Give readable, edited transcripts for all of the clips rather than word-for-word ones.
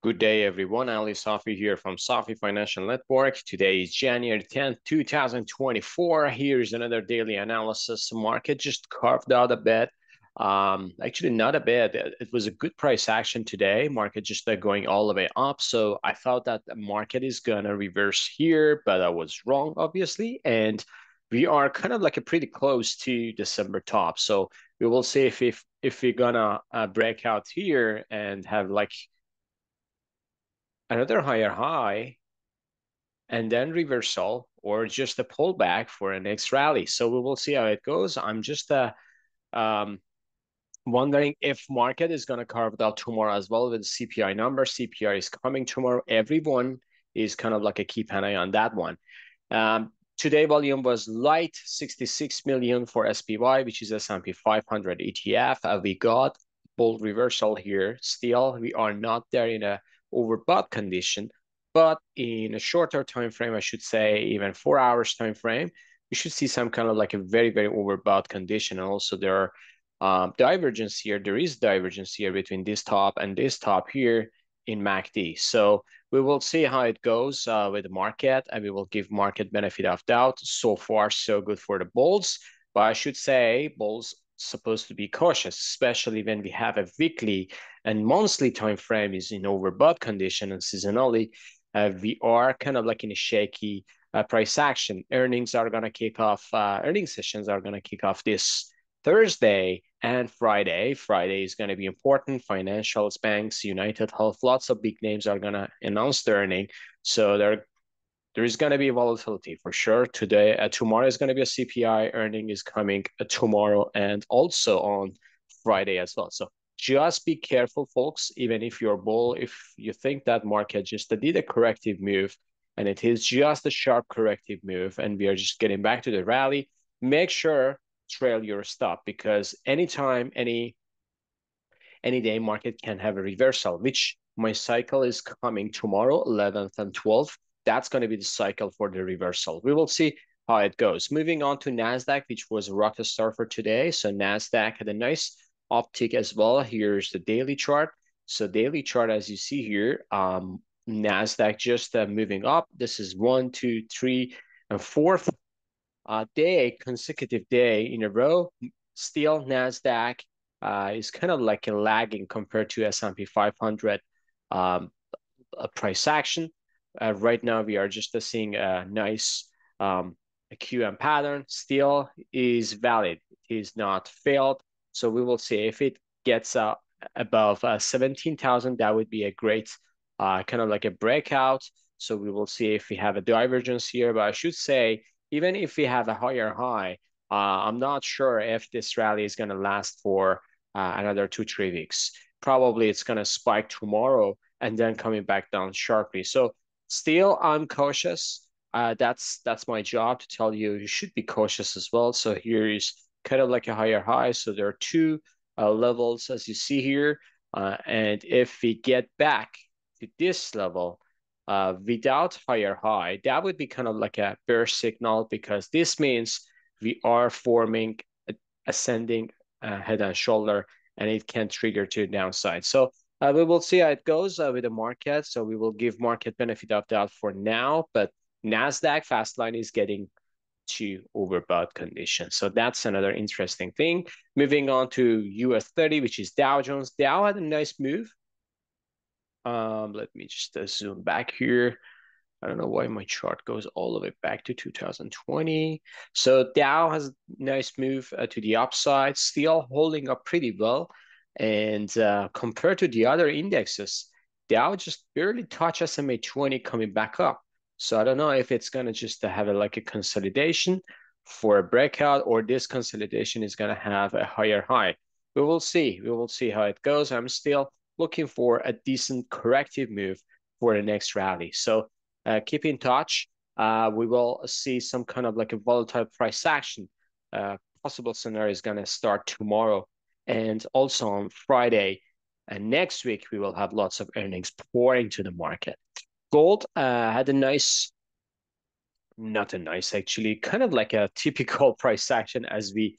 Good day, everyone. Ali Safi here from Safi Financial Network. Today is January 10th, 2024. Here's another daily analysis. Market just carved out a bit. Actually, not a bit. It was a good price action today. Market just going all the way up. So I thought that the market is gonna reverse here, but I was wrong, obviously. And we are kind of like a pretty close to December top. So we will see if we're gonna break out here and have like another higher high and then reversal or just a pullback for a next rally. So we will see how it goes. I'm just um, wondering if market is going to carve it out tomorrow as well with the CPI number. CPI is coming tomorrow. Everyone is kind of like a keep an eye on that one. Today volume was light, 66 million for SPY, which is S&P 500 ETF. We got bull reversal here. Still, we are not there in a overbought condition, but in a shorter time frame, I should say, even 4 hours time frame, we should see some kind of like a very, very overbought condition. And also there are divergence here. There is divergence here between this top and this top here in MACD. So we will see how it goes with the market, and we will give market benefit of doubt. So far, so good for the bulls. But I should say bulls supposed to be cautious, especially when we have a weekly and monthly time frame is in overbought condition and seasonally. We are kind of like in a shaky price action. Earnings are going to kick off. Earnings sessions are going to kick off this Thursday and Friday. Friday is going to be important. Financials, banks, United Health, lots of big names are going to announce their earning. So there is going to be volatility for sure. Tomorrow is going to be a CPI earning is coming tomorrow and also on Friday as well. So just be careful, folks. Even if you're bull, if you think that market just did a corrective move and it is just a sharp corrective move and we are just getting back to the rally, make sure trail your stop because anytime, any day market can have a reversal, which my cycle is coming tomorrow, 11th and 12th. That's going to be the cycle for the reversal. We will see how it goes. Moving on to Nasdaq, which was a rocket star for today. So Nasdaq had a nice uptick as well. Here's the daily chart. So daily chart, as you see here, Nasdaq just moving up. This is 1, 2, 3, and fourth consecutive day in a row. Still, Nasdaq is kind of like a lagging compared to S&P 500 price action. Right now, we are just seeing a nice QM pattern. Still is valid. It is not failed. So we will see if it gets above 17,000. That would be a great kind of like a breakout. So we will see if we have a divergence here. But I should say, even if we have a higher high, I'm not sure if this rally is going to last for another 2-3 weeks. Probably it's going to spike tomorrow and then coming back down sharply. So still, I'm cautious. That's my job to tell you. You should be cautious as well. So here is kind of like a higher high. So there are two levels as you see here. And if we get back to this level, without higher high, that would be kind of like a bear signal because this means we are forming ascending head and shoulder and it can trigger to the downside. So we will see how it goes with the market. So we will give market benefit of doubt for now, but Nasdaq fast line is getting to overbought conditions. So that's another interesting thing. Moving on to US 30, which is Dow Jones. Dow had a nice move. Let me just zoom back here. I don't know why my chart goes all the way back to 2020. So Dow has a nice move to the upside, still holding up pretty well. And compared to the other indexes, Dow just barely touched SMA 20 coming back up. So I don't know if it's going to just have like a consolidation for a breakout or this consolidation is going to have a higher high. We will see. We will see how it goes. I'm still looking for a decent corrective move for the next rally. So keep in touch. We will see some kind of like a volatile price action. Possible scenario is going to start tomorrow and also on Friday. And next week, we will have lots of earnings pouring to the market. Gold had a nice, not a nice actually, kind of like a typical price action as we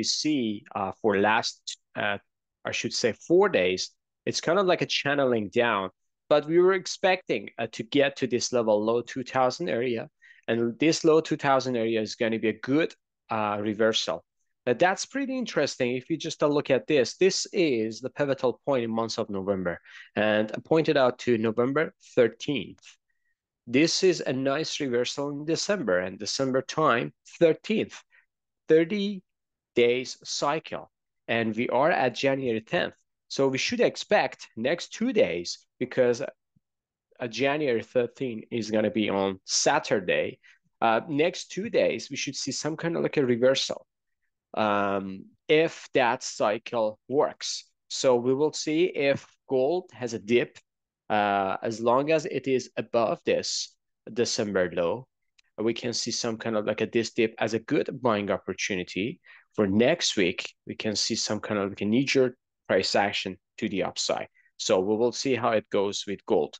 see for last, I should say 4 days. It's kind of like a channeling down, but we were expecting to get to this level, low 2000 area. And this low 2000 area is going to be a good reversal. That's pretty interesting. If you just look at this is the pivotal point in months of November. And I pointed out to November 13th. This is a nice reversal in December, and December time, 13th, 30 days cycle. And we are at January 10th. So we should expect next 2 days, because January 13th is going to be on Saturday. Next 2 days, we should see some kind of like a reversal if that cycle works. So we will see if gold has a dip. As long as it is above this December low, we can see some kind of like this dip as a good buying opportunity. For next week, we can see some kind of like a knee-jerk price action to the upside. So we will see how it goes with gold.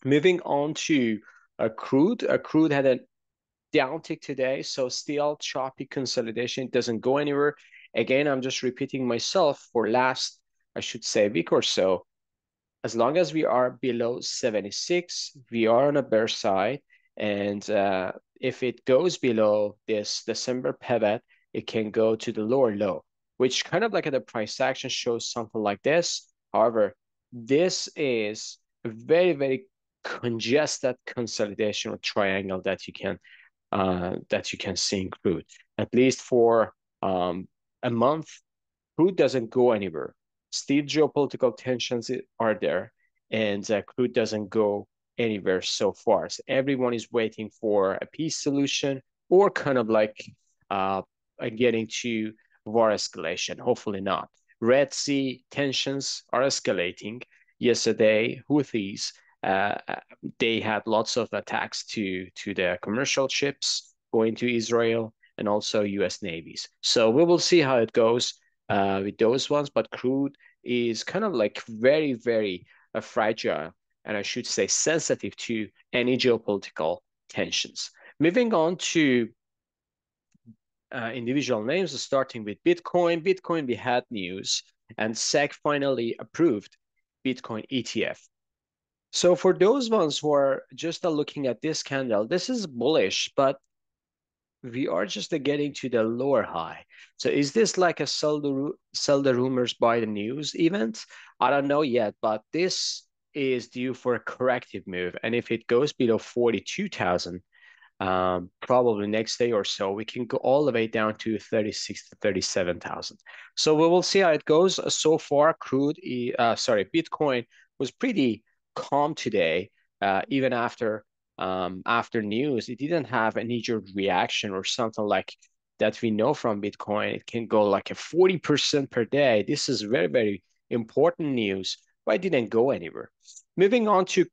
Moving on to crude. Crude had a downtick today, so still choppy consolidation. It doesn't go anywhere. Again, I'm just repeating myself for last, I should say, week or so. As long as we are below 76, we are on a bear side. And if it goes below this December pivot, it can go to the lower low, which kind of like at the price action shows something like this. However, this is a very, very congested consolidation or triangle that you can see in crude. At least for a month, crude doesn't go anywhere. Still, geopolitical tensions are there, and crude doesn't go anywhere so far. So everyone is waiting for a peace solution or kind of like getting to war escalation. Hopefully not. Red Sea tensions are escalating. Yesterday, Houthis they had lots of attacks to the commercial ships going to Israel and also U.S. navies. So we will see how it goes with those ones. But crude is kind of like very, very fragile, and I should say sensitive to any geopolitical tensions. Moving on to individual names, starting with Bitcoin. Bitcoin, we had news, and SEC finally approved Bitcoin ETF. So for those ones who are just looking at this candle, this is bullish, but we are just getting to the lower high. So is this like a sell the rumors, buy the news event? I don't know yet, but this is due for a corrective move. And if it goes below 42,000, probably next day or so, we can go all the way down to 36 to 37,000. So we will see how it goes. So far, Bitcoin was pretty calm today, even after news. It didn't have a knee-jerk reaction or something like that we know from Bitcoin. It can go like a 40% per day. This is very, very important news, but it didn't go anywhere. Moving on to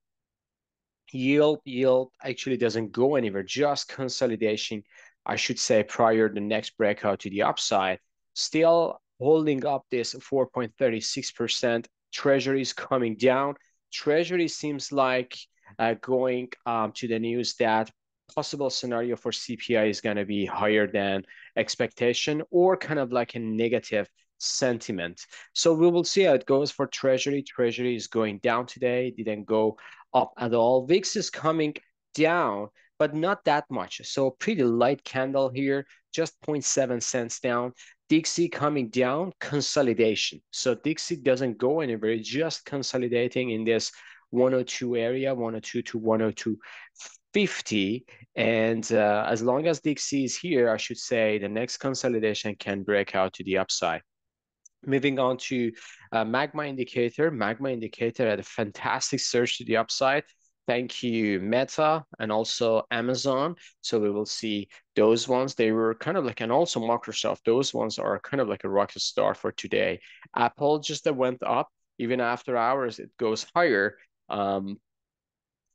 yield actually doesn't go anywhere, just consolidation, I should say, prior to the next breakout to the upside. Still holding up this 4.36%. Treasury is coming down. Treasury seems like going to the news that possible scenario for CPI is going to be higher than expectation, or kind of like a negative sentiment. So we will see how it goes for Treasury. Treasury is going down today, didn't go up at all. VIX is coming down, but not that much. So pretty light candle here, just 0.7 cents down. Dixie coming down, consolidation. So Dixie doesn't go anywhere, it's just consolidating in this 102 area, 102 to 102.50. And as long as Dixie is here, I should say the next consolidation can break out to the upside. Moving on to Magma Indicator. Magma Indicator had a fantastic surge to the upside. Thank you, Meta, and also Amazon. So we will see those ones. They were kind of like, and also Microsoft, those ones are kind of like a rocket star for today. Apple just went up. Even after hours, it goes higher.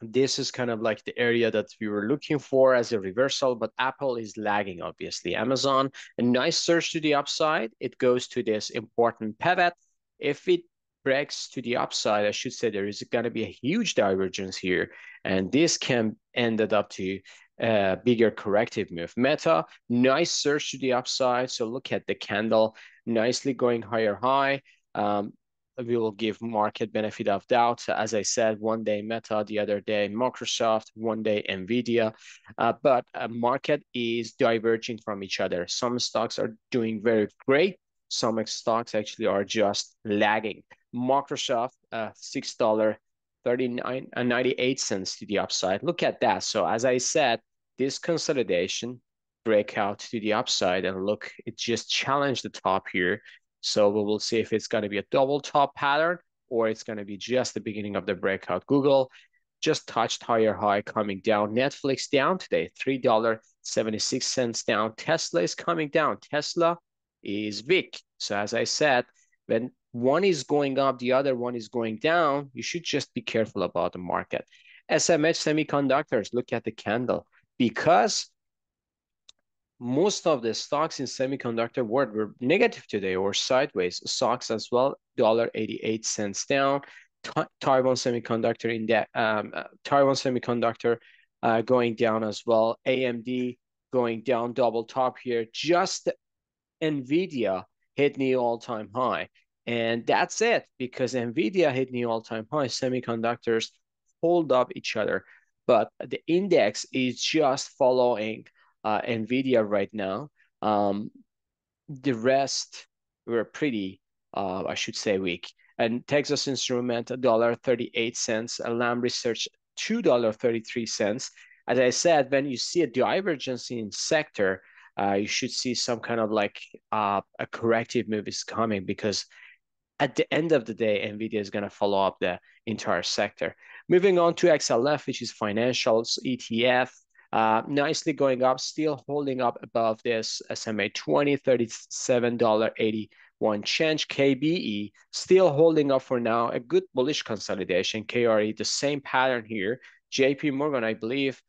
This is kind of like the area that we were looking for as a reversal, but Apple is lagging, obviously. Amazon, a nice surge to the upside. It goes to this important pivot. If it breaks to the upside, I should say there is going to be a huge divergence here, and this can end up to a bigger corrective move. Meta, nice surge to the upside. So look at the candle, nicely going higher high. we will give market benefit of doubt. As I said, one day Meta, the other day Microsoft, one day Nvidia, but market is diverging from each other. Some stocks are doing very great. Some stocks actually are just lagging. Microsoft, $6.98 to the upside. Look at that. So as I said, this consolidation breakout to the upside, and look, it just challenged the top here. So we will see if it's going to be a double top pattern or it's going to be just the beginning of the breakout. Google just touched higher high coming down. Netflix down today, $3.76 down. Tesla is coming down. Tesla is weak. So as I said, when one is going up, the other one is going down, you should just be careful about the market. SMH semiconductors, look at the candle. Because most of the stocks in semiconductor world were negative today or sideways. Stocks as well, $1.88 down. Taiwan Semiconductor in that Taiwan Semiconductor going down as well. AMD going down double top here. Just Nvidia hit new all-time high. And that's it, because Nvidia hit new all-time high. Semiconductors hold up each other. But the index is just following Nvidia right now. The rest were pretty, I should say, weak. And Texas Instrument, $1.38. Lam Research, $2.33. As I said, when you see a divergence in sector, you should see some kind of like a corrective move is coming, because at the end of the day, NVIDIA is going to follow up the entire sector. Moving on to XLF, which is financials ETF, nicely going up, still holding up above this SMA 20, $37.81 change. KBE, still holding up for now, a good bullish consolidation. KRE, the same pattern here. JP Morgan, I believe,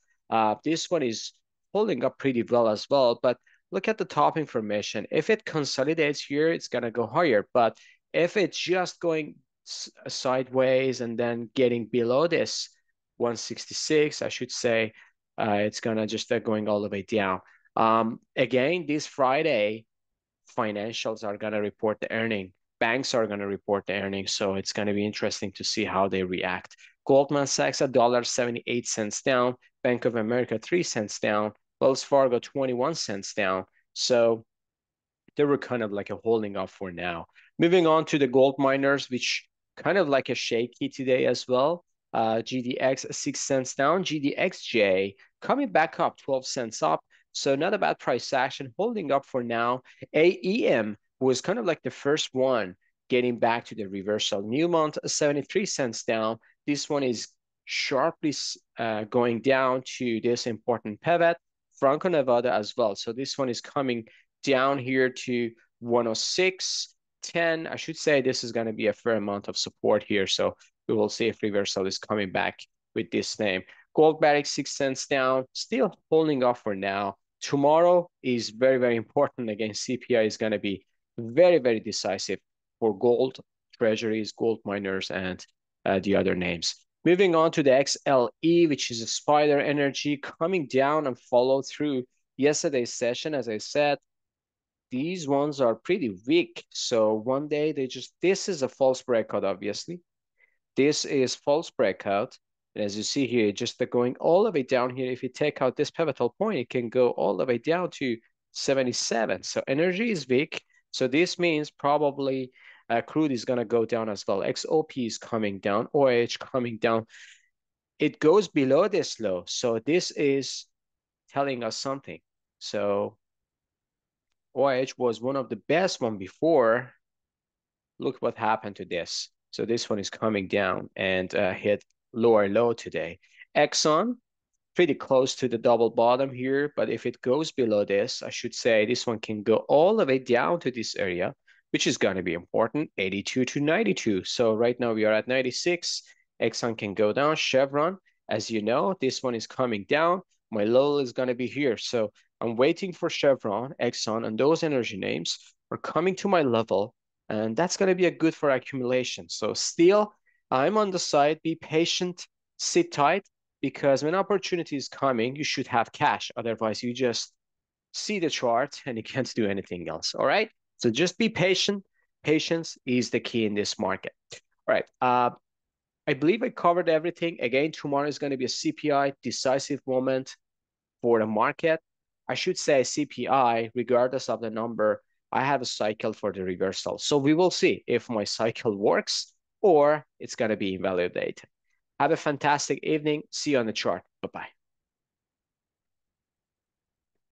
this one is holding up pretty well as well, but look at the top information. If it consolidates here, it's going to go higher, but if it's just going sideways and then getting below this 166, I should say, it's gonna just going all the way down. Again, this Friday, financials are gonna report the earning. Banks are gonna report the earnings, so it's gonna be interesting to see how they react. Goldman Sachs, $1.78 down. Bank of America, 3 cents down. Wells Fargo, 21 cents down. So they were kind of like a holding up for now. Moving on to the gold miners, which kind of like a shaky today as well. GDX 6 cents down. GDXJ coming back up 12 cents up. So not a bad price action, holding up for now. AEM was kind of like the first one getting back to the reversal. Newmont 73 cents down. This one is sharply going down to this important pivot. Franco-Nevada as well. So this one is coming down here to 106.10. I should say this is going to be a fair amount of support here. So we will see if reversal is coming back with this name. Gold barrick 6 cents down, still holding off for now. Tomorrow is very, very important. Again, CPI is going to be very, very decisive for gold treasuries, gold miners, and the other names. Moving on to the XLE, which is a Spider Energy, coming down and follow through yesterday's session. As I said, these ones are pretty weak. So one day this is a false breakout, obviously. This is false breakout. And as you see here, just going all the way down here. If you take out this pivotal point, it can go all the way down to 77. So energy is weak. So this means probably crude is going to go down as well. XOP is coming down, OH coming down. It goes below this low. So this is telling us something. So OH was one of the best one before. Look what happened to this. So this one is coming down and hit lower low today. Exxon, pretty close to the double bottom here, but if it goes below this, I should say this one can go all the way down to this area, which is going to be important, 82 to 92. So right now we are at 96. Exxon can go down. Chevron, as you know, this one is coming down. My low is going to be here. So I'm waiting for Chevron, Exxon, and those energy names are coming to my level, and that's going to be a good for accumulation. So still, I'm on the side. Be patient, sit tight, because when opportunity is coming, you should have cash. Otherwise, you just see the chart and you can't do anything else. All right. So just be patient. Patience is the key in this market. All right. I believe I covered everything. Again, tomorrow is going to be a CPI decisive moment for the market. I should say CPI, regardless of the number, I have a cycle for the reversal. So we will see if my cycle works or it's going to be invalidated. Have a fantastic evening. See you on the chart. Bye-bye.